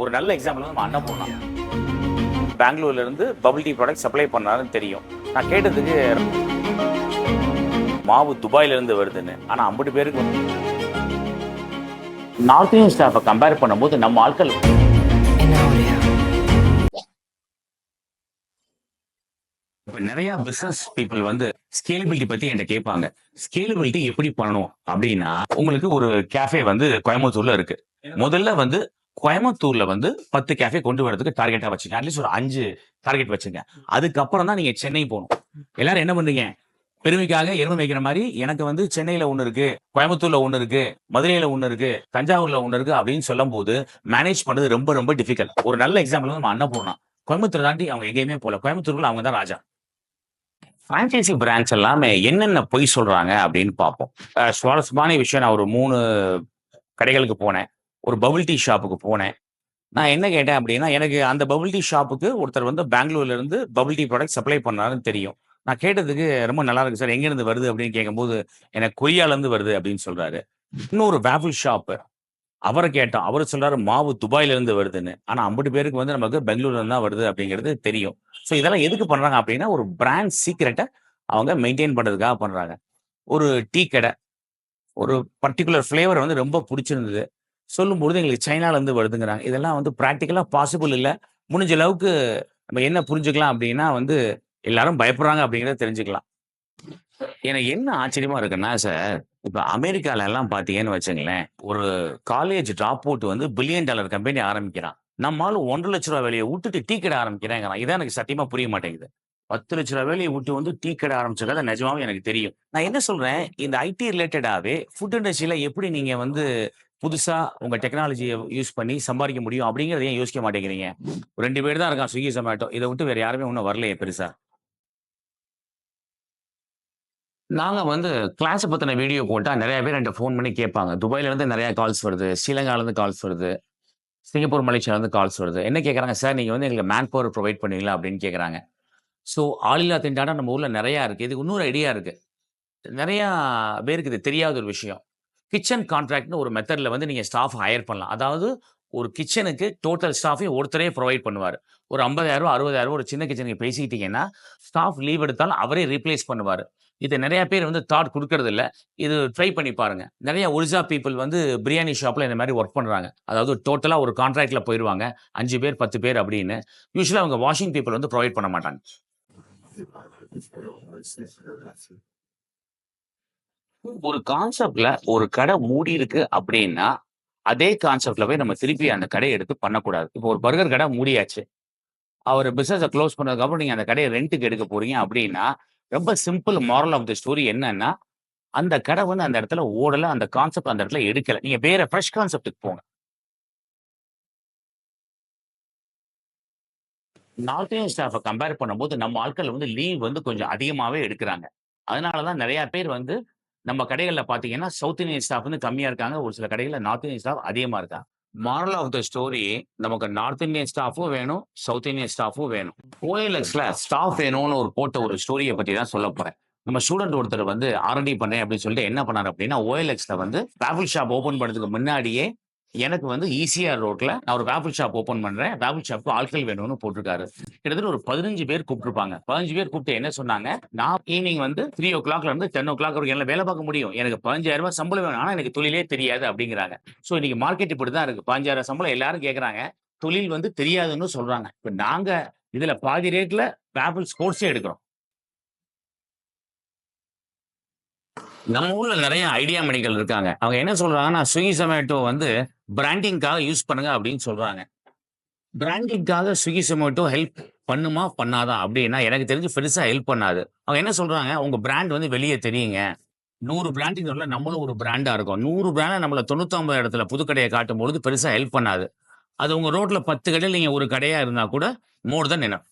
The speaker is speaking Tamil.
ஒரு நல்ல எக்ஸாம்பிள் வந்து நம்ம அன்னபூர்ணா பெங்களூர்ல இருந்து பபிள் டீ ப்ராடக்ட் சப்ளை பண்ணாருன்னு தெரியும். நான் கேட்டதுக்கு மாவு துபாயில இருந்து வருதுன்னு. ஆனா 50 பேருக்கு நார்த் இந்தியன் ஸ்டாஃபை கம்பேர் பண்ணும்போது நம்ம ஆட்கள் இப்போ நிறைய பிசினஸ் பீப்புள் வந்து ஸ்கேலபிலிட்டி பத்தி என்கிட்ட கேட்பாங்க. ஸ்கேலபிலிட்டி எப்படி பண்ணணும் அப்படின்னா, உங்களுக்கு ஒரு கேஃபே வந்து கோயம்புத்தூர்ல இருக்கு. முதல்ல வந்து கோயம்புத்தூர்ல வந்து 10 கேஃபே கொண்டு வரதுக்கு டார்கெட்டா வச்சுங்க. அட்லீஸ்ட் ஒரு 5 டார்கெட் வச்சுங்க. அதுக்கப்புறம் தான் நீங்க சென்னை போகணும். எல்லாரும் என்ன பண்றீங்க? பெருமைக்காக எருமை வைக்கிற மாதிரி எனக்கு வந்து சென்னையில ஒண்ணு இருக்கு, கோயம்புத்தூர்ல ஒண்ணு இருக்கு, மதுரையில ஒண்ணு இருக்கு, தஞ்சாவூர்ல ஒண்ணு இருக்கு அப்படின்னு சொல்லும் போது மேனேஜ் பண்றது ரொம்ப ரொம்ப டிஃபிகல்ட். ஒரு நல்ல எக்ஸாம்பிள் வந்து நம்ம அன்னபூர்ணா. கோயம்புத்தூர் தாண்டி அவங்க எங்கேயுமே போல. கோயம்புத்தூர்ல அவங்க தான் ராஜா. பிரான்சைசி பிராண்ட்ஸ் எல்லாமே என்னென்ன பொய் சொல்றாங்க அப்படின்னு பார்ப்போம். சுவாரஸ்யமான விஷயம், நான் ஒரு 3 கடைகளுக்கு போனேன். ஒரு பபிள் டீ ஷாப்புக்கு போனேன். நான் என்ன கேட்டேன் அப்படின்னா, எனக்கு அந்த பபிள் டீ ஷாப்புக்கு ஒருத்தர் வந்து பெங்களூர்ல இருந்து பபிள் டீ ப்ராடக்ட் சப்ளை பண்ணாருன்னு தெரியும். நான் கேட்டதுக்கு ரொம்ப நல்லா இருக்கு சார், எங்க இருந்து வருது அப்படின்னு கேட்கும்போது, எனக்கு கொரியால இருந்து வருது அப்படின்னு சொல்றாரு. இன்னொரு வேஃபிள் ஷாப் அவரை கேட்டோம். அவரு சொல்றாரு மாவு துபாயில இருந்து வருதுன்னு. ஆனா 50 பேருக்கு வந்து நமக்கு பெங்களூர்ல இருந்து தான் வருது அப்படிங்கிறது தெரியும். ஸோ இதெல்லாம் எதுக்கு பண்றாங்க அப்படின்னா, ஒரு பிராண்ட் சீக்ரெட்டை அவங்க மெயின்டைன் பண்றதுக்காக பண்றாங்க. ஒரு டீ கடை ஒரு பர்ட்டிகுலர் ஃப்ளேவர் வந்து ரொம்ப பிடிச்சிருந்தது. சொல்லும்பொழுது எங்களுக்கு சைனால இருந்து வருதுங்கிறாங்க. இதெல்லாம் வந்து பிராக்டிகலா பாசிபிள் இல்ல. முடிஞ்ச அளவுக்கு நம்ம என்ன புரிஞ்சுக்கலாம் அப்படின்னா வந்து, எல்லாரும் பயப்படுறாங்க அப்படிங்கிறத தெரிஞ்சுக்கலாம். எனக்கு என்ன ஆச்சரியமா இருக்குன்னா சார், இப்ப அமெரிக்கால எல்லாம் பார்த்தீங்கன்னு வச்சுங்களேன், ஒரு காலேஜ் ட்ராப் அவுட் வந்து $1 பில்லியன் கம்பெனி ஆரம்பிக்கிறான். நம்ம ஆளு ₹1,00,000 வேலைய வுட்டுட்டு டீ கடை ஆரம்பிக்கிறேங்கிறான். இதான் எனக்கு சத்தியமா புரிய மாட்டேங்குது. ₹10,00,000 வேலைய வுட்டு வந்து டீ கடை ஆரம்பிச்ச கதை நிஜமாவே எனக்கு தெரியும். நான் என்ன சொல்றேன், இந்த ஐடி ரிலேட்டடாவே ஃபுட் இண்டஸ்ட்ரியில எப்படி நீங்க வந்து புதுசா உங்க டெக்னாலஜிய யூஸ் பண்ணி சம்பாரிக்க முடியும் அப்படிங்கிறத ஏன் யோசிக்க மாட்டேங்கிறீங்க? 2 பேர் தான் இருக்கான் Swiggy, Zomato. இத விட்டு வேற யாருமே இன்னும் வரலையே பெருசா. நாங்க வந்து கிளாஸ பத்தின வீடியோ போட்டா நெறைய பேர் என்ட்ட ஃபோன் பண்ணி கேட்பாங்க. துபாய்ல இருந்து நெறைய கால்ஸ் வருது. ஸ்ரீலங்கால இருந்து கால்ஸ் வருது. சிங்கப்பூர், மலேசியால இருந்து கால்ஸ் வருது. என்ன கேட்கறாங்க, "சார் நீங்க வந்து எங்களுக்கு மேன் பவர் புரொவைட் பண்ணுவீங்களா?" அப்படின்னு கேட்கறாங்க. ஸோ ஆளில்லா திண்டாட்டம் நம்ம ஊர்ல நெறையா இருக்கு. இதுக்கு இன்னொரு ஐடியா இருக்கு. நெறையா பேருக்கு இது தெரியாத ஒரு விஷயம். கிட்சன் கான்ட்ராக்ட்ன்னு ஒரு மெத்தட்ல வந்து நீங்க ஸ்டாஃப் ஹையர் பண்ணலாம். அதாவது ஒரு கிட்சனுக்கு டோட்டல் ஸ்டாஃபையும் ஒருத்தரே புரொவைட் பண்ணுவாரு. ஒரு ரூ. 50,000 60,000 ஒரு சின்ன கிட்சனுக்கு பேசிக்கிட்டீங்கன்னா, ஸ்டாஃப் லீவ் எடுத்தாலும் அவரே ரீப்ளேஸ் பண்ணுவாரு. இத நெறைய பேர் வந்து தாட் குடுக்கறதில்ல. இது ட்ரை பண்ணி பாருங்க. நெறைய ஒரிஜா பீப்பிள் வந்து பிரியாணி ஷாப்ல இந்த மாரி வொர்க் பண்றாங்க. அதாவது டோட்டலா ஒரு கான்ட்ராக்ட்ல போயிருவாங்க. 5 பேர், 10 பேர் அப்படின்னு. யூசுவலா அவங்க வாஷிங் பீப்பிள் வந்து புரொவைட் பண்ண மாட்டாங்க. ஒரு கான்செப்ட்ல ஒரு கடை மூடியிருக்கு அப்படின்னா, அதே கான்செப்ட்ல போய் நம்ம திருப்பி அந்த கடைய எடுத்து பண்ணக்கூடாது. இப்போ ஒரு பர்கர் கடை மூடியாச்சு. அவரு பிசினஸ குளோஸ் பண்ணதுக்கப்புறம் நீங்க அந்த கடைய ரென்ட்‌க்கு எடுக்க போறீங்க அப்படின்னா, ரொம்ப simple moral of the story என்னன்னா, அந்த கடை வந்து அந்த இடத்துல ஓடல. அந்த கான்செப்ட் அந்த இடத்துல எடுக்கல. நீங்க வேற ஃப்ரெஷ் கான்செப்ட்‌க்கு போங்க. நார்த் இந்தியன் ஸ்டாஃப கம்பேர் பண்ணும்போது நம்ம ஆட்கள் வந்து லீவ் வந்து கொஞ்சம் அதிகமாவே எடுக்குறாங்க. அதனால தான் நெறைய பேர் வந்து நம்ம கடைகள்ல பார்த்தீங்கன்னா, சவுத் இந்தியன் ஸ்டாஃப் வந்து கம்மியா இருக்காங்க. ஒரு சில கடைகள்ல நார்த் இந்தியன் ஸ்டாஃப் அதிகமா இருக்காங்க. மாரல் ஆஃப் த ஸ்டோரி, நமக்கு நார்த் இந்தியன் ஸ்டாஃப்பும் வேணும், சவுத் இந்தியன் ஸ்டாஃப்பும் வேணும். OLXல ஸ்டாஃப் வேணும்னு ஒரு போட்ட ஒரு ஸ்டோரிய பத்தி தான் சொல்லப் போறேன். நம்ம ஸ்டூடண்ட் ஒருத்தர் வந்து R&D பண்றேன் அப்படின்னு சொல்லிட்டு என்ன பண்ணாரு அப்படின்னா, OLXல வந்து வேஃபில் ஷாப் ஓப்பன் பண்றதுக்கு முன்னாடியே எனக்கு வந்து ஈசிஆர் ரோட்ல நான் ஒரு வேஃபில் ஷாப் ஓப்பன் பண்றேன். வேஃபில் ஷாப்க்கு ஆட்கள் வேணும்னு போட்டிருக்காரு. கிட்டத்தட்ட ஒரு 15 பேர் கூப்பிட்டுருப்பாங்க. 15 பேர் கூப்பிட்டு என்ன சொன்னாங்க, நான் ஈவினிங் வந்து 3:00 இருந்து 10:00 வரைக்கும் என்னால வேலை பார்க்க முடியும். எனக்கு ரூ. 15,000 சம்பளம் வேணும். ஆனா எனக்கு தொழிலே தெரியாது அப்படிங்கிறாங்க. ஸோ இன்னைக்கு மார்க்கெட் இப்படித்தான் இருக்கு. 15,000 சம்பளம் எல்லாரும் கேட்கறாங்க. தொழில் வந்து தெரியாதுன்னு சொல்றாங்க. இப்ப நாங்க இதுல பாதி ரேட்ல வேஃபில்ஸ் கோர்ஸே எடுக்கிறோம். நம்ம ஊர்ல நெறைய ஐடியா மணிகள் இருக்காங்க. அவங்க என்ன சொல்றாங்கன்னா, Swiggy, Zomato வந்து பிராண்டிங்காக யூஸ் பண்ணுங்க அப்படின்னு சொல்றாங்க. பிராண்டிங்காக Swiggy, Zomato ஹெல்ப் பண்ணுமா? பண்ணாதா? அப்படின்னா எனக்கு தெரிஞ்சு பெருசா ஹெல்ப் பண்ணாது. அவங்க என்ன சொல்றாங்க, உங்க பிராண்ட் வந்து வெளிய தெரியுங்க. 100 பிராண்டிங் உள்ள நம்மளும் ஒரு பிராண்டா இருக்கோம். 100 பிராண்ட நம்மள 99 இடத்துல புது கடைய காட்டும்பொழுது பெருசா ஹெல்ப் பண்ணாது. அது உங்க ரோட்ல 10 கடையில நீங்க ஒரு கடையா இருந்தா கூட மோர் தென் எனஃப்.